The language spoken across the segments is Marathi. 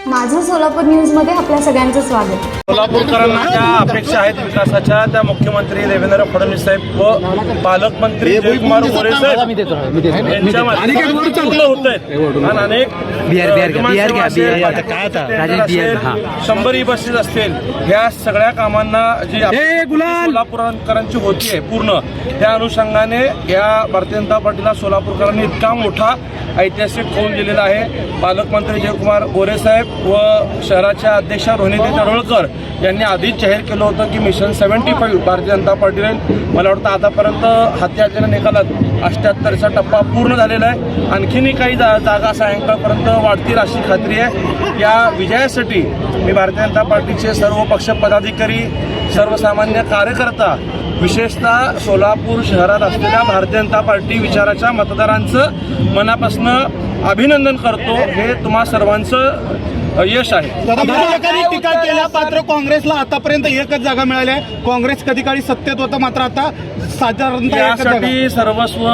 माझं सोलापूर न्यूजमध्ये आपल्या सगळ्यांचं स्वागत. सोलापूरकरांना ज्या अपेक्षा आहेत विकासाच्या त्या मुख्यमंत्री देवेंद्र फडणवीस साहेब व पालकमंत्री जयकुमार गोरे साहेब यांच्या माध्यमातून पूर्ण होत आहेत. आणि अनेक 100 बसेस असतील, ह्या सगळ्या कामांना जी सोलापूरकरांची होती आहे पूर्ण, त्या अनुषंगाने या भारतीय जनता पार्टीला सोलापूरकरांनी इतका मोठा ऐतिहासिक होऊन दिलेला आहे. पालकमंत्री जयकुमार गोरे साहेब व शहराच्या अध्यक्षा रोहिणीताई तडवळकर यांनी आधीच जाहीर केलं होतं की मिशन 75 भारतीय जनता पार्टीने, मला वाटतं आतापर्यंत हाती आलेल्या निकालात 78चा टप्पा पूर्ण झालेला आहे. आणखीनही काही जागा सायंकाळपर्यंत वाढतील अशी खात्री आहे. या विजयासाठी मी भारतीय जनता पार्टीचे सर्व पक्ष पदाधिकारी, सर्वसामान्य कार्यकर्ता, विशेषतः सोलापूर शहरात असलेल्या भारतीय जनता पार्टी विचाराच्या मतदारांचं मनापासून अभिनंदन करतो. हे तुम्हा सर्वांचं यश आहे. टीका केल्या मात्र काँग्रेसला आतापर्यंत एकच जागा मिळाली आहे. काँग्रेस कधी काळी सत्तेत होतं, मात्र आता साधारणतः यासाठी सर्वस्व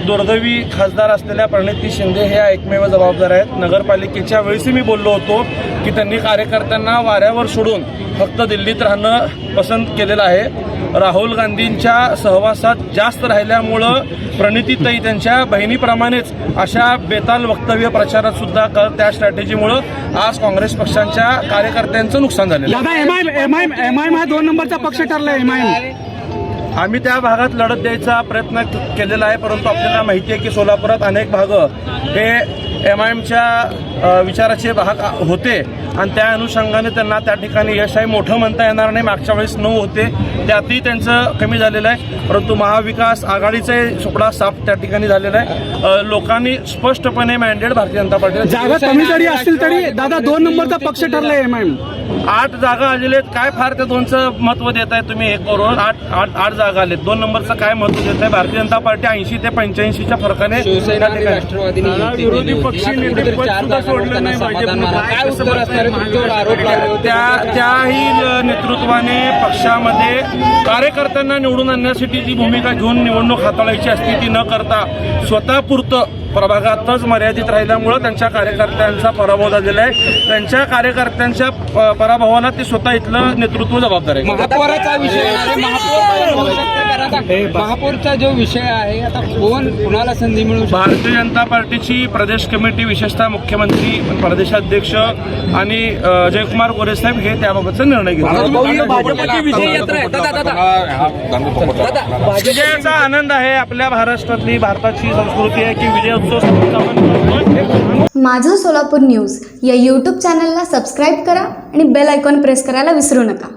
दुर्दैवी खासदार असलेल्या प्रणिती शिंदे हे एकमेव जबाबदार आहेत. नगरपालिकेच्या वेळेसही मी बोललो होतो की त्यांनी कार्यकर्त्यांना वाऱ्यावर सोडून फक्त दिल्लीत राहणं पसंत केलेलं आहे. राहुल गांधींच्या सहवासात जास्त राहिल्यामुळं प्रणितीताई त्यांच्या बहिणीप्रमाणेच अशा बेताल वक्तव्य प्रचारात सुद्धा त्या स्ट्रॅटेजीमुळं आज काँग्रेस पक्षांच्या कार्यकर्त्यांचं नुकसान झालेलं आहे. एमआयएम हा 2 नंबरचा पक्ष ठरला. आम्ही त्या भागात लढत द्यायचा प्रयत्न केलेला आहे, परंतु आपल्याला माहिती आहे की सोलापुरात अनेक भाग हे एमआयएमच्या विचाराचे भाग होते आणि त्या अनुषंगाने त्यांना त्या ठिकाणी यश आहे. मोठं म्हणता येणार नाही, मागच्या वेळेस 9 होते, त्यातही त्यांचं कमी झालेलं आहे. परंतु महाविकास आघाडीचाही सुपडा साफ त्या ठिकाणी झालेला आहे. लोकांनी स्पष्टपणे मॅन्डेट भारतीय जनता पार्टीला जागा कमी जरी असतील तरी दादा 2 नंबरचा पक्ष ठरला एमआयएम. 8 जागा आलेले आहेत. काय फार त्या 2चं महत्व देत आहे तुम्ही? 1 करून 8 जागा आलेत. 2 नंबरचं काय महत्व देत आहे? भारतीय जनता पार्टी 80 ते 85च्या फरकाने विरोधी पक्ष नेते सुद्धा सोडलं नाही त्याही नेतृत्वाने पक्षामध्ये कार्यकर्त्यांना निवडून आणण्यासाठी जी भूमिका घेऊन निवडणूक हाताळायची असते ती न करता स्वतःपुरतं प्रभागातच मर्यादित राहिल्यामुळं त्यांच्या कार्यकर्त्यांचा पराभव झालेला आहे. त्यांच्या कार्यकर्त्यांच्या पराभवाला ते स्वतः इथलं नेतृत्व जबाबदार आहे. महापौरचा जो विषय आहे, आता कोणाला संधी मिळू? भारतीय जनता पार्टीची प्रदेश कमिटी, विशेषतः मुख्यमंत्री, प्रदेशाध्यक्ष आणि जयकुमार गोरे साहेब हे त्याबाबतचा निर्णय घेतात. विजयाचा आनंद आहे. आपल्या महाराष्ट्रातली भारताची संस्कृती आहे की विजय उत्सव. माझं सोलापूर न्यूज या यूट्यूब चॅनलला सबस्क्राईब करा आणि बेल आयकॉन प्रेस करायला विसरू नका.